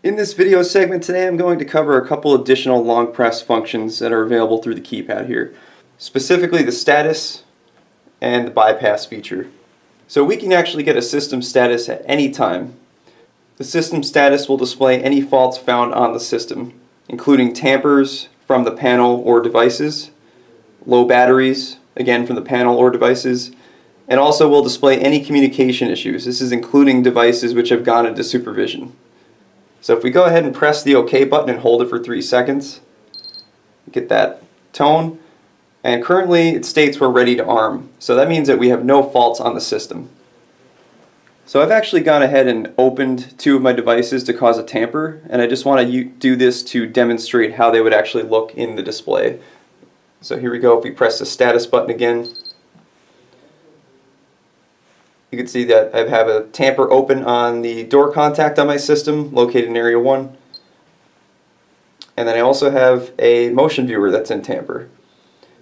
In this video segment today, I'm going to cover a couple additional long press functions that are available through the keypad here. Specifically the status and the bypass feature. So we can actually get a system status at any time. The system status will display any faults found on the system, including tampers from the panel or devices, low batteries, again from the panel or devices, and also will display any communication issues. This is including devices which have gone into supervision. So if we go ahead and press the OK button and hold it for 3 seconds, get that tone, and currently it states we're ready to arm. So that means that we have no faults on the system. So I've actually gone ahead and opened 2 of my devices to cause a tamper, and I just want to do this to demonstrate how they would actually look in the display. So here we go. If we press the status button again, you can see that I have a tamper open on the door contact on my system located in area 1. And then I also have a motion viewer that's in tamper.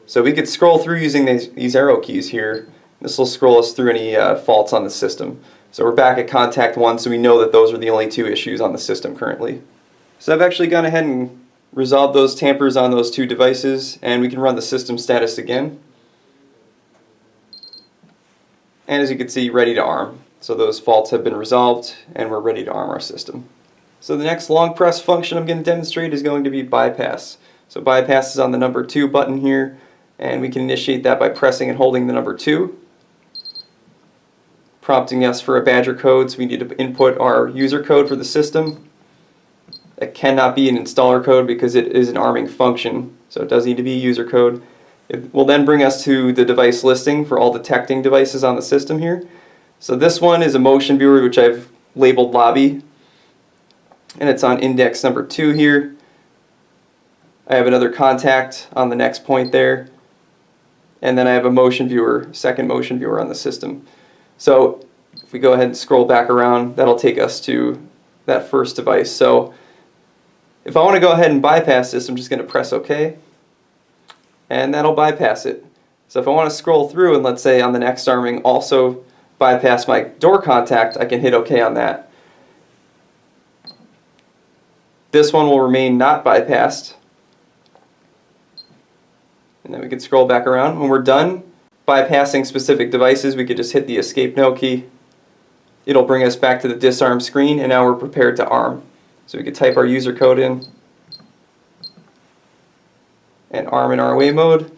So we could scroll through using these arrow keys here. This will scroll us through any faults on the system. So we're back at contact 1, so we know that those are the only 2 issues on the system currently. So I've actually gone ahead and resolved those tampers on those 2 devices, and we can run the system status again. And as you can see, ready to arm. So those faults have been resolved and we're ready to arm our system. So the next long press function I'm going to demonstrate is going to be bypass. So bypass is on the number 2 button here, and we can initiate that by pressing and holding the number 2. Prompting us for a badger code, so we need to input our user code for the system. It cannot be an installer code because it is an arming function, so it does need to be a user code. It will then bring us to the device listing for all detecting devices on the system here. So this one is a motion viewer which I've labeled lobby, and it's on index number 2 here. I have another contact on the next point there, and then I have a motion viewer, second motion viewer on the system. So if we go ahead and scroll back around, that'll take us to that first device. So if I want to go ahead and bypass this, I'm just going to press OK. And that'll bypass it. So if I want to scroll through and let's say on the next arming also bypass my door contact, I can hit OK on that. This one will remain not bypassed. And then we can scroll back around. When we're done bypassing specific devices, we could just hit the escape no key. It'll bring us back to the disarm screen, and now we're prepared to arm. So we could type our user code in and arm in ROA mode,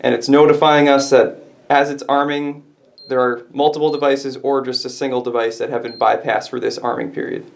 and it's notifying us that as it's arming there are multiple devices or just a single device that have been bypassed for this arming period.